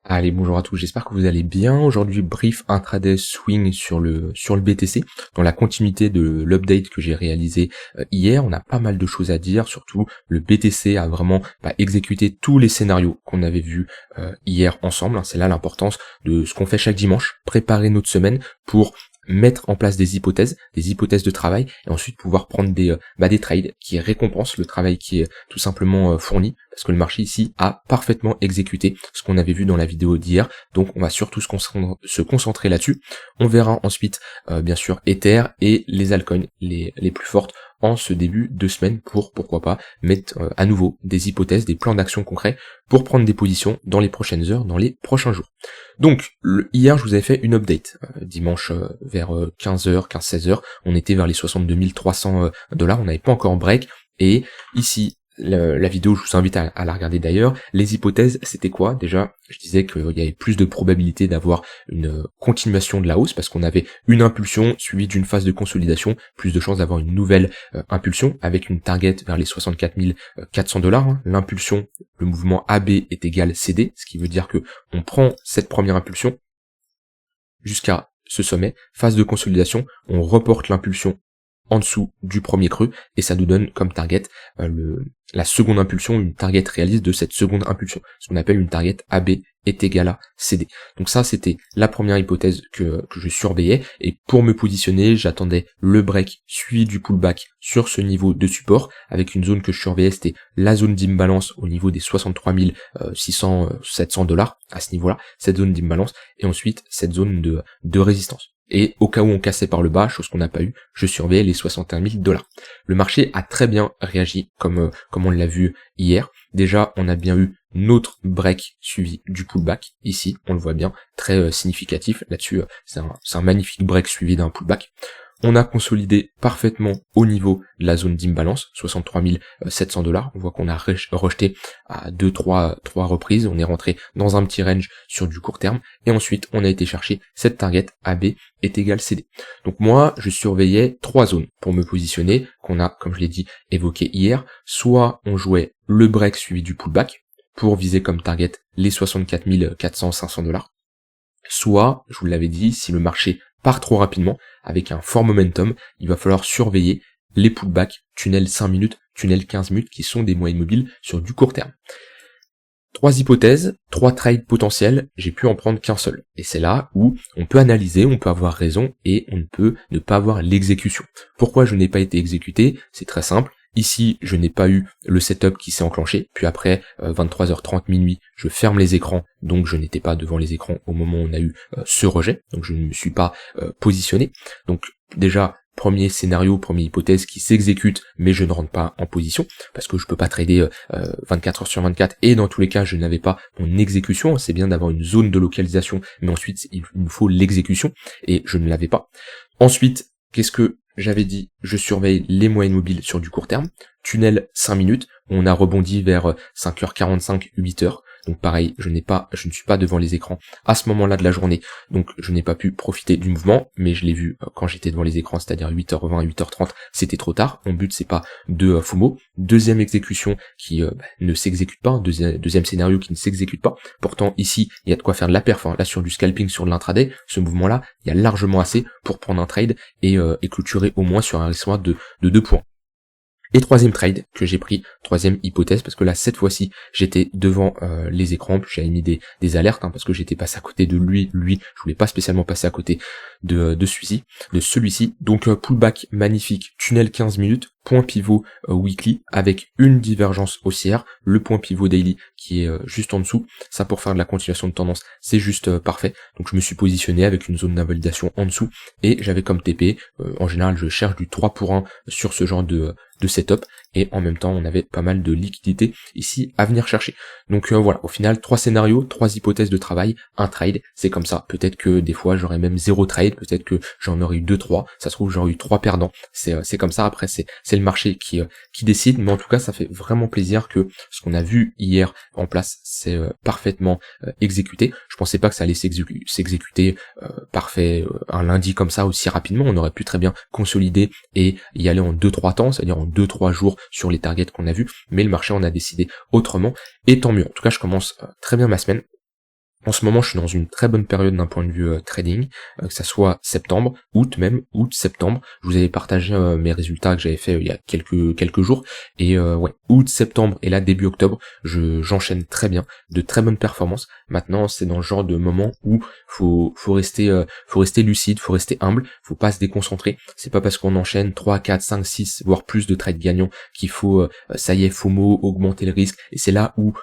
Allez, bonjour à tous, j'espère que vous allez bien. Aujourd'hui, brief intraday swing sur le BTC, dans la continuité de l'update que j'ai réalisé hier. On a pas mal de choses à dire, surtout le BTC a vraiment exécuté tous les scénarios qu'on avait vus hier ensemble. C'est là l'importance de ce qu'on fait chaque dimanche, préparer notre semaine pour mettre en place des hypothèses de travail, et ensuite pouvoir prendre des trades qui récompensent le travail qui est tout simplement fourni, parce que le marché ici a parfaitement exécuté ce qu'on avait vu dans la vidéo d'hier. Donc on va surtout se concentrer là-dessus. On verra ensuite bien sûr Ether et les altcoins les plus fortes en ce début de semaine pour, pourquoi pas, mettre à nouveau des hypothèses, des plans d'action concrets pour prendre des positions dans les prochaines heures, dans les prochains jours. Donc, hier, je vous avais fait une update, dimanche vers 15h, 15-16h, on était vers les 62 300 $, on n'avait pas encore break, et ici, la vidéo, je vous invite à la regarder d'ailleurs. Les hypothèses, c'était quoi? Déjà, je disais qu'il y avait plus de probabilité d'avoir une continuation de la hausse parce qu'on avait une impulsion suivie d'une phase de consolidation, plus de chances d'avoir une nouvelle impulsion avec une target vers les 64 400 $. L'impulsion, le mouvement AB est égal CD, ce qui veut dire que on prend cette première impulsion jusqu'à ce sommet, phase de consolidation, on reporte l'impulsion en dessous du premier creux, et ça nous donne comme target la seconde impulsion, une target réaliste de cette seconde impulsion, ce qu'on appelle une target AB est égal à CD. Donc ça, c'était la première hypothèse que je surveillais, et pour me positionner, j'attendais le break suivi du pullback sur ce niveau de support, avec une zone que je surveillais, c'était la zone d'imbalance au niveau des 63 600, 700 $, à ce niveau-là, cette zone d'imbalance, et ensuite cette zone de résistance. Et au cas où on cassait par le bas, chose qu'on n'a pas eu, je surveillais les 61 000 $. Le marché a très bien réagi comme on l'a vu hier. Déjà, on a bien eu notre break suivi du pullback. Ici, on le voit bien, très significatif. Là-dessus, c'est un magnifique break suivi d'un pullback. On a consolidé parfaitement au niveau de la zone d'imbalance, 63 700 $. On voit qu'on a rejeté à 3 reprises. On est rentré dans un petit range sur du court terme. Et ensuite, on a été chercher cette target AB est égal CD. Donc moi, je surveillais 3 zones pour me positionner, qu'on a, comme je l'ai dit, évoqué hier. Soit on jouait le break suivi du pullback, pour viser comme target les 64 400, 500 $. Soit, je vous l'avais dit, si le marché part trop rapidement, avec un fort momentum, il va falloir surveiller les pullbacks, tunnel 5 minutes, tunnel 15 minutes, qui sont des moyennes mobiles sur du court terme. 3 hypothèses, 3 trades potentiels, j'ai pu en prendre qu'un seul. Et c'est là où on peut analyser, on peut avoir raison, et on ne peut ne pas avoir l'exécution. Pourquoi je n'ai pas été exécuté? C'est très simple. Ici, je n'ai pas eu le setup qui s'est enclenché, puis après 23h30 minuit, je ferme les écrans, donc je n'étais pas devant les écrans au moment où on a eu ce rejet, donc je ne me suis pas positionné. Donc déjà, premier scénario, première hypothèse qui s'exécute, mais je ne rentre pas en position, parce que je peux pas trader 24 heures sur 24, et dans tous les cas, je n'avais pas mon exécution. C'est bien d'avoir une zone de localisation, mais ensuite, il nous faut l'exécution, et je ne l'avais pas. Ensuite, qu'est-ce que j'avais dit? Je surveille les moyennes mobiles sur du court terme, tunnel 5 minutes, on a rebondi vers 5h45, 8h, donc pareil, je ne suis pas devant les écrans à ce moment-là de la journée, donc je n'ai pas pu profiter du mouvement, mais je l'ai vu quand j'étais devant les écrans, c'est-à-dire 8h20, 8h30, c'était trop tard. Mon but, c'est pas de FOMO. Deuxième exécution qui ne s'exécute pas, deuxième scénario qui ne s'exécute pas. Pourtant ici, il y a de quoi faire de la perf, là sur du scalping, sur de l'intraday, ce mouvement-là, il y a largement assez pour prendre un trade et clôturer au moins sur un risque de 2 points. Et troisième trade que j'ai pris, troisième hypothèse, parce que là cette fois-ci j'étais devant les écrans, puis j'avais mis des alertes, parce que j'étais passé à côté de lui, je voulais pas spécialement passer à côté de celui-ci. Donc pullback magnifique, tunnel 15 minutes, point pivot weekly avec une divergence haussière, le point pivot daily qui est juste en dessous. Ça, pour faire de la continuation de tendance, c'est juste parfait. Donc je me suis positionné avec une zone d'invalidation en dessous, et j'avais comme TP, en général je cherche du 3 pour 1 sur ce genre de setup, et en même temps on avait pas mal de liquidités ici à venir chercher. Donc voilà, au final 3 scénarios, 3 hypothèses de travail, un trade, c'est comme ça. Peut-être que des fois j'aurais même 0 trade, peut-être que j'en aurais eu 2-3, ça se trouve j'aurais eu 3 perdants, c'est comme ça. Après c'est le marché qui décide, mais en tout cas ça fait vraiment plaisir que ce qu'on a vu hier en place c'est parfaitement exécuté. Je pensais pas que ça allait s'exécuter parfait un lundi comme ça aussi rapidement. On aurait pu très bien consolider et y aller en 2-3 temps, c'est-à-dire en 2-3 jours sur les targets qu'on a vus, mais le marché en a décidé autrement, et tant mieux. En tout cas, je commence très bien ma semaine. En ce moment, je suis dans une très bonne période d'un point de vue trading, que ça soit septembre, août même, août-septembre. Je vous avais partagé mes résultats que j'avais fait il y a quelques jours. Et ouais, août-septembre et là début octobre, j'enchaîne très bien, de très bonnes performances. Maintenant, c'est dans le genre de moment où faut rester lucide, faut rester humble, faut pas se déconcentrer. C'est pas parce qu'on enchaîne 3, 4, 5, 6, voire plus de trades gagnants qu'il faut, ça y est, FOMO, augmenter le risque. Et c'est là où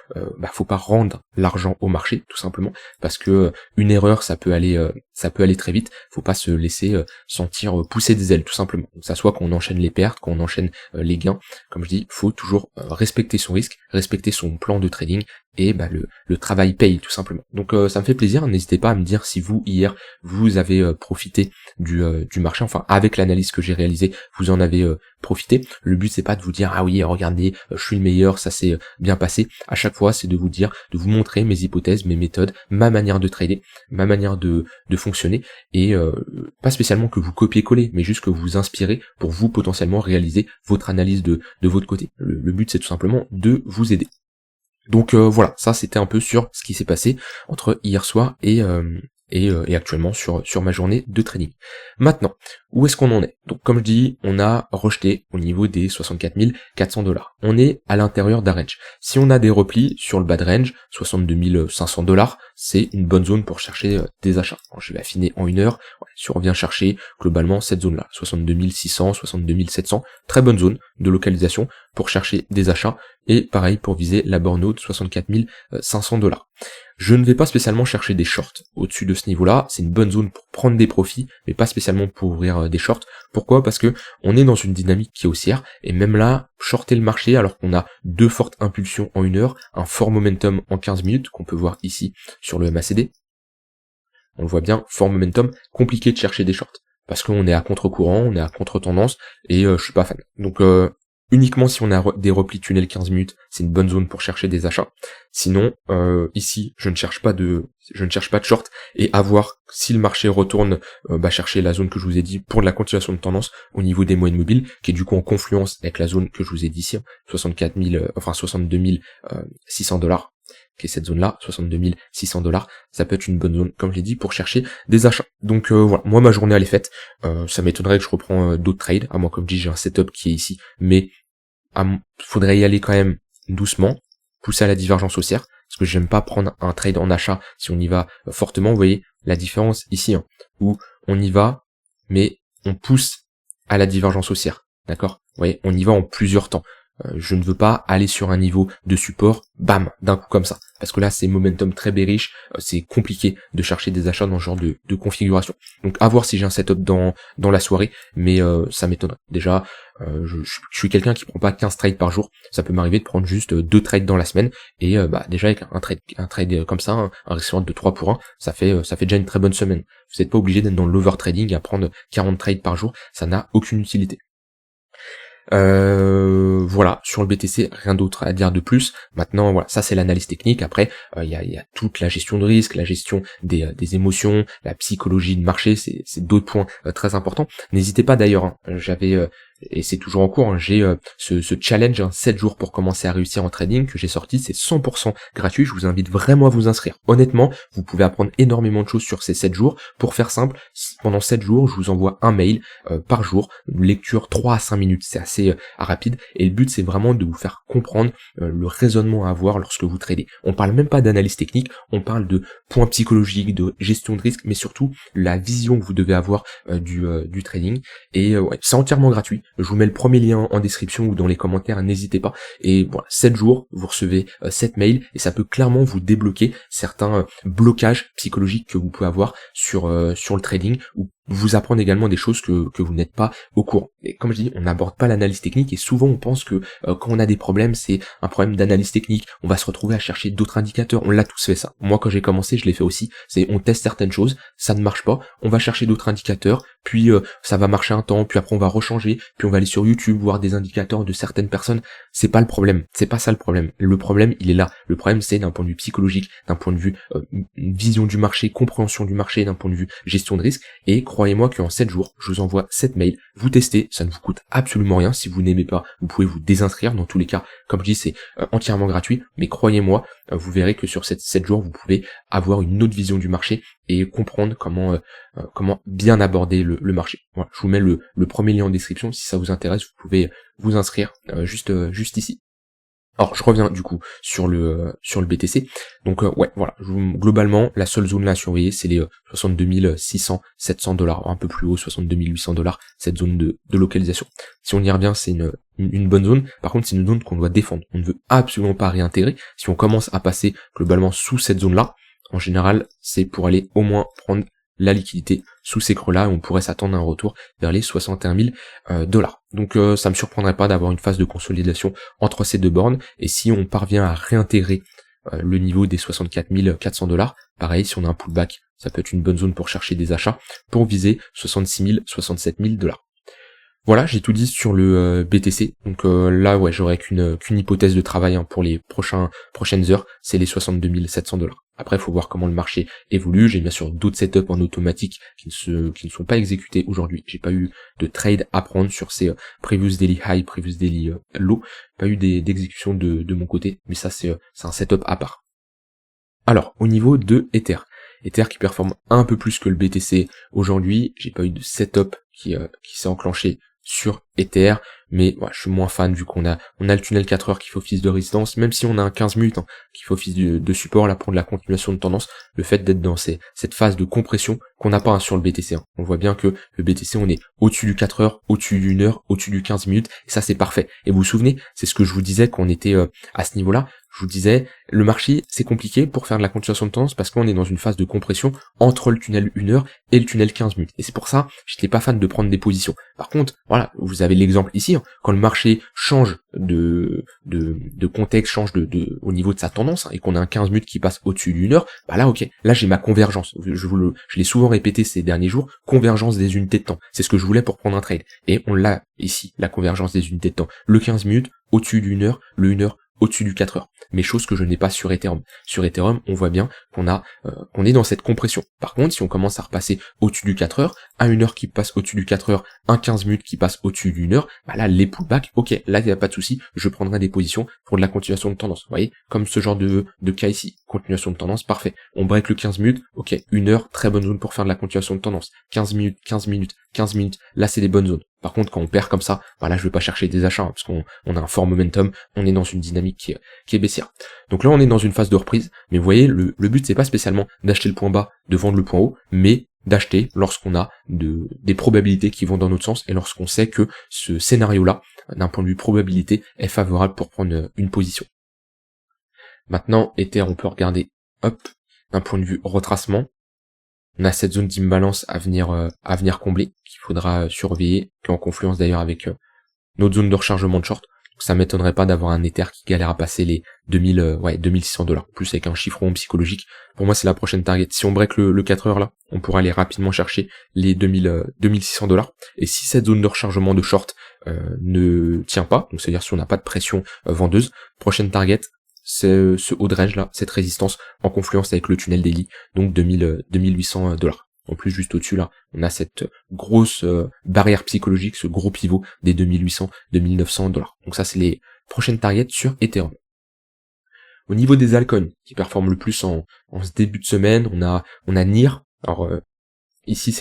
faut pas rendre l'argent au marché, tout simplement, parce que une erreur ça peut aller très vite. Faut pas se laisser sentir pousser des ailes, tout simplement. Donc ça soit qu'on enchaîne les pertes, qu'on enchaîne les gains, comme je dis, faut toujours respecter son risque, respecter son plan de trading, et le travail paye, tout simplement. Donc ça me fait plaisir. N'hésitez pas à me dire si vous hier vous avez profité du marché, enfin avec l'analyse que j'ai réalisée, vous en avez profité. Le but c'est pas de vous dire ah oui regardez je suis le meilleur, ça s'est bien passé. À chaque fois c'est de vous montrer mes hypothèses, mes méthodes, ma manière de trader, ma manière de fonctionner, et pas spécialement que vous copiez-collez, mais juste que vous vous inspirez pour vous potentiellement réaliser votre analyse de votre côté. Le but c'est tout simplement de vous aider. Donc voilà, ça c'était un peu sur ce qui s'est passé entre hier soir et actuellement sur ma journée de trading. Maintenant, où est-ce qu'on en est? Donc comme je dis, on a rejeté au niveau des 64 400 $. On est à l'intérieur d'un range. Si on a des replis sur le bas de range, 62 500 $, c'est une bonne zone pour chercher des achats. Alors, je vais affiner en une heure. Ouais, si on revient chercher globalement cette zone-là, 62 600, 62 700, très bonne zone de localisation pour chercher des achats. Et pareil pour viser la borne haute, 64 500 $. Je ne vais pas spécialement chercher des shorts au-dessus de ce niveau-là, c'est une bonne zone pour prendre des profits, mais pas spécialement pour ouvrir des shorts. Pourquoi? Parce que on est dans une dynamique qui est haussière, et même là, shorter le marché alors qu'on a deux fortes impulsions en une heure, un fort momentum en 15 minutes, qu'on peut voir ici sur le MACD, on le voit bien, fort momentum, compliqué de chercher des shorts, parce qu'on est à contre-courant, on est à contre-tendance, et je suis pas fan. Donc uniquement si on a des replis tunnel 15 minutes, c'est une bonne zone pour chercher des achats. Sinon, ici, je ne cherche pas de short, et à voir si le marché retourne chercher la zone que je vous ai dit pour de la continuation de tendance au niveau des moyennes mobiles, qui est du coup en confluence avec la zone que je vous ai dit ici, 62 600 $, qui est cette zone-là, 62 600 $, ça peut être une bonne zone, comme je l'ai dit, pour chercher des achats. Donc voilà, moi ma journée elle est faite, ça m'étonnerait que je reprends d'autres trades, à moi comme je dis j'ai un setup qui est ici, mais faudrait y aller quand même doucement, pousser à la divergence haussière, parce que j'aime pas prendre un trade en achat si on y va fortement. Vous voyez la différence ici, où on y va, mais on pousse à la divergence haussière, d'accord? Vous voyez, on y va en plusieurs temps. Je ne veux pas aller sur un niveau de support, bam, d'un coup comme ça. Parce que là, c'est momentum très bearish, c'est compliqué de chercher des achats dans ce genre de configuration. Donc à voir si j'ai un setup dans la soirée, mais ça m'étonnerait. Déjà, je suis quelqu'un qui prend pas 15 trades par jour, ça peut m'arriver de prendre juste 2 trades dans la semaine, et déjà avec un trade comme ça, un risque de 3 pour 1, ça fait déjà une très bonne semaine. Vous n'êtes pas obligé d'être dans l'over trading à prendre 40 trades par jour, ça n'a aucune utilité. Voilà, sur le BTC, rien d'autre à dire de plus. Maintenant, voilà, ça c'est l'analyse technique. Après, il y a toute la gestion de risque, la gestion des émotions, la psychologie de marché, c'est d'autres points très importants. N'hésitez pas d'ailleurs, j'avais et c'est toujours en cours, j'ai ce challenge, 7 jours pour commencer à réussir en trading, que j'ai sorti, c'est 100% gratuit, je vous invite vraiment à vous inscrire. Honnêtement, vous pouvez apprendre énormément de choses sur ces 7 jours. Pour faire simple, pendant 7 jours, je vous envoie un mail par jour, une lecture 3 à 5 minutes, c'est assez rapide, et le but c'est vraiment de vous faire comprendre le raisonnement à avoir lorsque vous tradez. On parle même pas d'analyse technique, on parle de points psychologiques, de gestion de risque, mais surtout la vision que vous devez avoir du trading, et ouais, c'est entièrement gratuit. Je vous mets le premier lien en description ou dans les commentaires, n'hésitez pas. Et voilà, 7 jours, vous recevez 7 mails, et ça peut clairement vous débloquer certains blocages psychologiques que vous pouvez avoir sur le trading, ou vous apprendre également des choses que vous n'êtes pas au courant. Et comme je dis, on n'aborde pas l'analyse technique, et souvent on pense que quand on a des problèmes, c'est un problème d'analyse technique, on va se retrouver à chercher d'autres indicateurs. On l'a tous fait ça. Moi quand j'ai commencé, je l'ai fait aussi. C'est on teste certaines choses, ça ne marche pas, on va chercher d'autres indicateurs, puis ça va marcher un temps, puis après on va rechanger, puis on va aller sur YouTube, voir des indicateurs de certaines personnes, c'est pas le problème. C'est pas ça le problème. Le problème, il est là. Le problème, c'est d'un point de vue psychologique, d'un point de vue vision du marché, compréhension du marché, d'un point de vue gestion de risque. Et croyez-moi qu'en 7 jours, je vous envoie 7 mails. Vous testez, ça ne vous coûte absolument rien. Si vous n'aimez pas, vous pouvez vous désinscrire. Dans tous les cas, comme je dis, c'est entièrement gratuit. Mais croyez-moi, vous verrez que sur ces 7 jours, vous pouvez avoir une autre vision du marché et comprendre comment bien aborder le marché. Voilà, je vous mets le premier lien en description. Si ça vous intéresse, vous pouvez vous inscrire juste ici. Alors je reviens du coup sur le BTC. Donc ouais, voilà, globalement la seule zone là à surveiller, c'est les 62 600, 700 $, un peu plus haut, 62 800 $, cette zone de localisation. Si on y revient, c'est une bonne zone. Par contre, c'est une zone qu'on doit défendre. On ne veut absolument pas réintégrer. Si on commence à passer globalement sous cette zone là, en général, c'est pour aller au moins prendre la liquidité sous ces creux-là, et on pourrait s'attendre à un retour vers les 61 000 $. Donc ça me surprendrait pas d'avoir une phase de consolidation entre ces deux bornes, et si on parvient à réintégrer le niveau des 64 400 $, pareil, si on a un pullback, ça peut être une bonne zone pour chercher des achats, pour viser 66 000, 67 000 $. Voilà, j'ai tout dit sur le BTC. Donc là, ouais, j'aurais qu'une hypothèse de travail pour les prochaines heures, c'est les 62 700 $. Après, il faut voir comment le marché évolue. J'ai bien sûr d'autres setups en automatique qui ne sont pas exécutés aujourd'hui. J'ai pas eu de trade à prendre sur ces previous daily high, previous daily low. Pas eu d'exécution de mon côté, mais ça c'est un setup à part. Alors, au niveau de Ether qui performe un peu plus que le BTC aujourd'hui, j'ai pas eu de setup qui s'est enclenché sur Ether, mais ouais, je suis moins fan vu qu'on a le tunnel 4 heures qui fait office de résistance, même si on a un 15 minutes qui fait office de support là pour de la continuation de tendance, le fait d'être dans cette phase de compression qu'on n'a pas sur le BTC. On voit bien que le BTC, on est au-dessus du 4 heures, au-dessus d'une heure, au-dessus du 15 minutes, et ça c'est parfait. Et vous vous souvenez, c'est ce que je vous disais quand on était à ce niveau-là, je vous disais, le marché, c'est compliqué pour faire de la continuation de tendance parce qu'on est dans une phase de compression entre le tunnel 1 heure et le tunnel 15 minutes. Et c'est pour ça, j'étais pas fan de prendre des positions. Par contre, voilà, vous avez l'exemple ici, quand le marché change de contexte, change au niveau de sa tendance, et qu'on a un 15 minutes qui passe au-dessus d'une heure, bah là, ok, là j'ai ma convergence. Je l'ai souvent répété ces derniers jours, convergence des unités de temps. C'est ce que je voulais pour prendre un trade. Et on l'a ici, la convergence des unités de temps. Le 15 minutes, au-dessus d'une heure, le 1 heure, au-dessus du 4 heures. Mais chose que je n'ai pas sur Ethereum. Sur Ethereum, on voit bien qu'on est dans cette compression. Par contre, si on commence à repasser au-dessus du 4 heures, un 1 heure qui passe au-dessus du 4 heures, un 15 minutes qui passe au-dessus d'une heure, bah là, les pullbacks, ok, là, il n'y a pas de souci, je prendrai des positions pour de la continuation de tendance. Vous voyez, comme ce genre de cas ici. Continuation de tendance, parfait. On break le 15 minutes, ok, 1 heure, très bonne zone pour faire de la continuation de tendance. 15 minutes, 15 minutes, 15 minutes, là, c'est des bonnes zones. Par contre, quand on perd comme ça, bah là, je vais pas chercher des achats, parce qu'on a un fort momentum, on est dans une dynamique qui est baissière. Donc là, on est dans une phase de reprise, mais vous voyez, le but, c'est pas spécialement d'acheter le point bas, de vendre le point haut, mais d'acheter lorsqu'on a des probabilités qui vont dans notre sens, et lorsqu'on sait que ce scénario-là, d'un point de vue probabilité, est favorable pour prendre une position. Maintenant, Ether, on peut regarder, hop, d'un point de vue retracement, on a cette zone d'imbalance à venir combler, qu'il faudra surveiller, qui est en confluence d'ailleurs avec notre zone de rechargement de short. Donc ça m'étonnerait pas d'avoir un Ether qui galère à passer les 2600 $, plus avec un chiffre rond psychologique. Pour moi, c'est la prochaine target. Si on break le 4 heures là, on pourra aller rapidement chercher les 2600 $. Et si cette zone de rechargement de short ne tient pas, donc c'est-à-dire si on n'a pas de pression vendeuse, prochaine target, c'est ce haut de range là, cette résistance en confluence avec le tunnel daily, donc 2800 $. En plus, juste au-dessus là, on a cette grosse barrière psychologique, ce gros pivot des 2800, 2900 $. Donc ça, c'est les prochaines targets sur Ethereum. Au niveau des altcoins qui performent le plus en ce début de semaine, on a NIR. Alors ici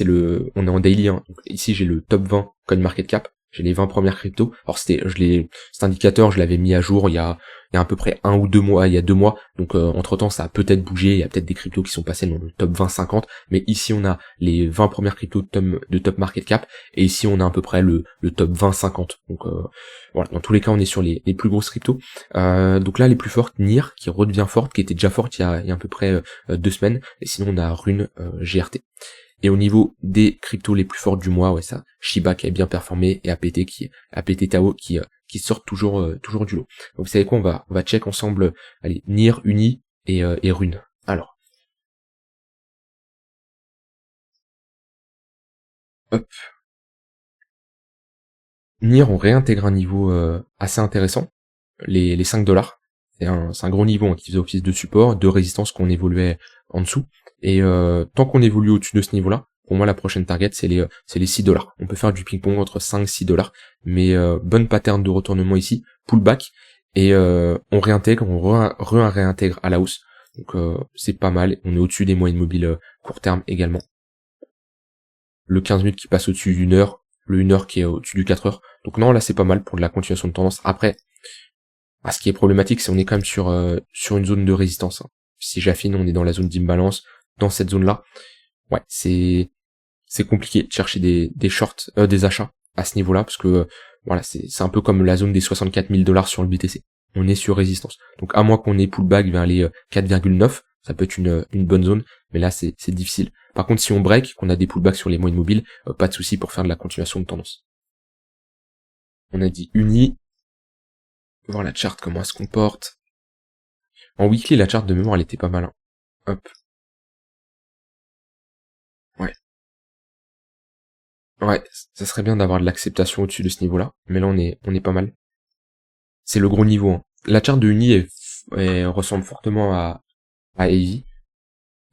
on est en daily, donc ici j'ai le top 20 CoinMarketCap. J'ai les 20 premières cryptos. Alors cet indicateur, je l'avais mis à jour il y a à peu près 1 ou 2 mois, il y a 2 mois. Donc entre temps, ça a peut-être bougé. Il y a peut-être des cryptos qui sont passés dans le top 20-50. Mais ici, on a les 20 premières cryptos de top market cap. Et ici, on a à peu près le top 20-50. Donc voilà, dans tous les cas, on est sur les plus grosses cryptos. Donc là, les plus fortes, NIR, qui redevient forte, qui était déjà forte il y a à peu près 2 semaines. Et sinon, on a Rune, GRT. Et au niveau des cryptos les plus fortes du mois, ouais, ça, Shiba qui a bien performé et APT Tao qui sortent toujours du lot. Donc vous savez quoi, on va check ensemble, allez, NIR, Uni et Rune. Alors, hop, NIR, on réintègre un niveau assez intéressant, les 5 $. C'est un gros niveau hein, qui faisait office de support, de résistance qu'on évoluait en dessous. Et tant qu'on évolue au-dessus de ce niveau-là, pour moi la prochaine target c'est les 6 $. On peut faire du ping-pong entre 5-6 $, mais bonne pattern de retournement ici, pullback, et on réintègre, on réintègre à la hausse. Donc c'est pas mal, on est au-dessus des moyennes mobiles court terme également. Le 15 minutes qui passe au-dessus d'une heure, le 1 heure qui est au-dessus du 4 heures. Donc non, là c'est pas mal pour de la continuation de tendance. Après, ce qui est problématique, c'est on est quand même sur une zone de résistance. Hein. Si j'affine, on est dans la zone d'imbalance. Dans cette zone-là, ouais, c'est compliqué de chercher des shorts, des achats à ce niveau-là, parce que voilà, c'est un peu comme la zone des 64 000 $ sur le BTC. On est sur résistance. Donc à moins qu'on ait pullback vers les 4,9, ça peut être une bonne zone, mais là c'est difficile. Par contre, si on break, qu'on a des pullbacks sur les moyennes mobiles, pas de souci pour faire de la continuation de tendance. On a dit uni. Voir la charte comment elle se comporte. En weekly, la charte de mémoire, elle était pas mal. Hein. Hop. Ouais. Ouais, ça serait bien d'avoir de l'acceptation au-dessus de ce niveau-là, mais là on est pas mal. C'est le gros niveau. Hein. La charte de uni elle ressemble fortement à Heavy.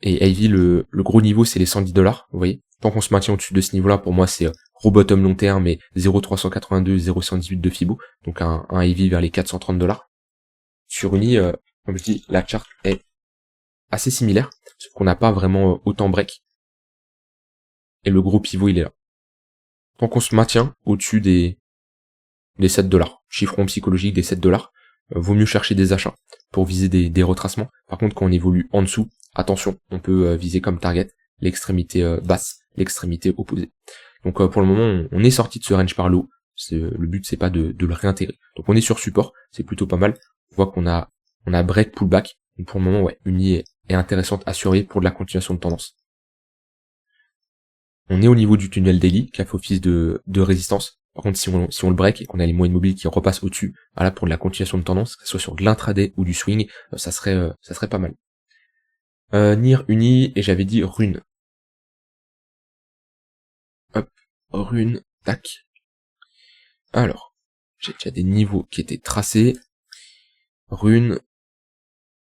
Et Heavy, le gros niveau, c'est les 110 $. Vous voyez. Tant qu'on se maintient au-dessus de ce niveau-là, pour moi, c'est gros bottom long terme et 0,382, 0,118 de Fibo. Donc un Heavy vers les 430 $. Sur uni, comme je dis, la charte est assez similaire, sauf qu'on n'a pas vraiment autant break. Et le gros pivot, il est là. Tant qu'on se maintient au-dessus des 7 $, chiffron psychologique des 7 $, vaut mieux chercher des achats pour viser des retracements. Par contre, quand on évolue en dessous, attention, on peut viser comme target l'extrémité basse, l'extrémité opposée. Donc pour le moment, on est sorti de ce range par le haut. Le but, c'est pas de le réintégrer. Donc on est sur support, c'est plutôt pas mal. On voit qu'on a break, pullback. Donc pour le moment, ouais, uni est intéressante à surveiller pour de la continuation de tendance. On est au niveau du tunnel daily, qui a fait office de résistance. Par contre, si on le break et qu'on a les moyennes mobiles qui repassent au-dessus, voilà, pour de la continuation de tendance, que ce soit sur de l'intraday ou du swing, ça serait pas mal. NIR, uni, et j'avais dit rune. Hop, rune, tac. Alors, j'ai déjà des niveaux qui étaient tracés. Rune,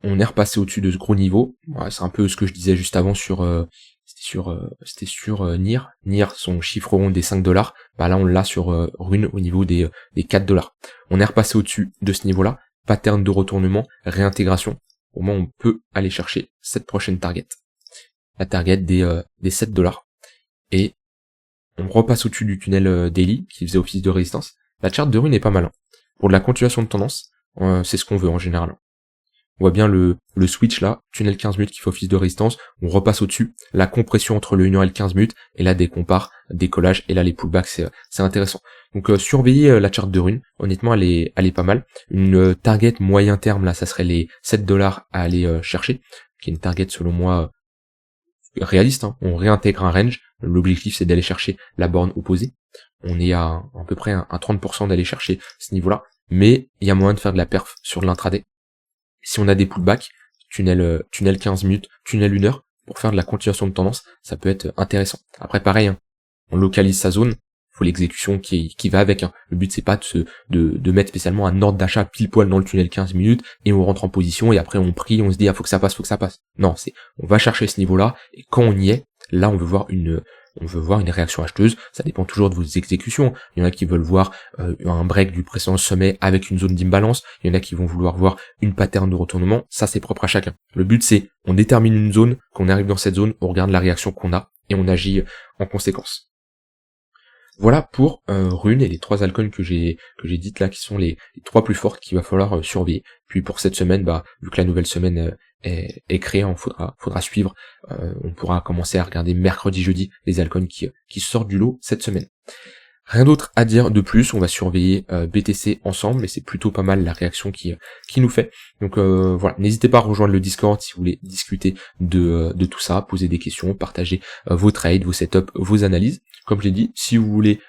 on est repassé au-dessus de ce gros niveau. Ouais, c'est un peu ce que je disais juste avant c'était sur NIR. NIR, son chiffre rond des 5 $. Bah là, on l'a sur Rune au niveau des 4 $. On est repassé au-dessus de ce niveau-là. Pattern de retournement, réintégration. Au moins, on peut aller chercher cette prochaine target. La target des 7 $. Et on repasse au-dessus du tunnel daily qui faisait office de résistance. La charte de Rune est pas mal. Hein. Pour de la continuation de tendance, c'est ce qu'on veut en général. On voit bien le switch là, tunnel 15 minutes qui fait office de résistance, on repasse au-dessus, la compression entre le 1 heure et le 15 minutes, et là dès qu'on part, décollage, et là les pullbacks c'est intéressant. Donc surveillez la charte de Rune, honnêtement elle est pas mal. Une target moyen terme là, ça serait les 7 $ à aller chercher, qui est une target selon moi réaliste, hein. On réintègre un range, l'objectif c'est d'aller chercher la borne opposée. On est à peu près un 30% d'aller chercher ce niveau-là, mais il y a moyen de faire de la perf sur l'intraday. Si on a des pullbacks, tunnel 15 minutes, tunnel 1 heure, pour faire de la continuation de tendance, ça peut être intéressant. Après pareil, hein, on localise sa zone, il faut l'exécution qui va avec. Hein. Le but c'est pas de mettre spécialement un ordre d'achat pile poil dans le tunnel 15 minutes, et on rentre en position, et après on prie, on se dit faut que ça passe. Non, on va chercher ce niveau-là, et quand on y est, là on veut voir une réaction acheteuse, ça dépend toujours de vos exécutions. Il y en a qui veulent voir un break du précédent sommet avec une zone d'imbalance, il y en a qui vont vouloir voir une pattern de retournement, ça c'est propre à chacun. Le but c'est, on détermine une zone, quand on arrive dans cette zone, on regarde la réaction qu'on a, et on agit en conséquence. Voilà pour Rune et les 3 altcoins que j'ai dites là, qui sont les 3 plus fortes qu'il va falloir surveiller. Puis pour cette semaine, vu que la nouvelle semaine est créée, il faudra suivre. On pourra commencer à regarder mercredi, jeudi les altcoins qui sortent du lot cette semaine. Rien d'autre à dire de plus, on va surveiller BTC ensemble, mais c'est plutôt pas mal la réaction qui nous fait. Donc voilà, n'hésitez pas à rejoindre le Discord si vous voulez discuter de tout ça, poser des questions, partager vos trades, vos setups, vos analyses. Comme je l'ai dit, si vous voulez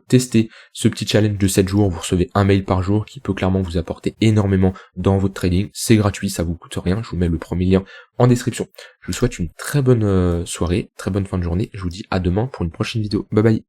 tester ce petit challenge de 7 jours, vous recevez un mail par jour qui peut clairement vous apporter énormément dans votre trading. C'est gratuit, ça vous coûte rien, je vous mets le premier lien en description. Je vous souhaite une très bonne soirée, très bonne fin de journée, je vous dis à demain pour une prochaine vidéo. Bye bye.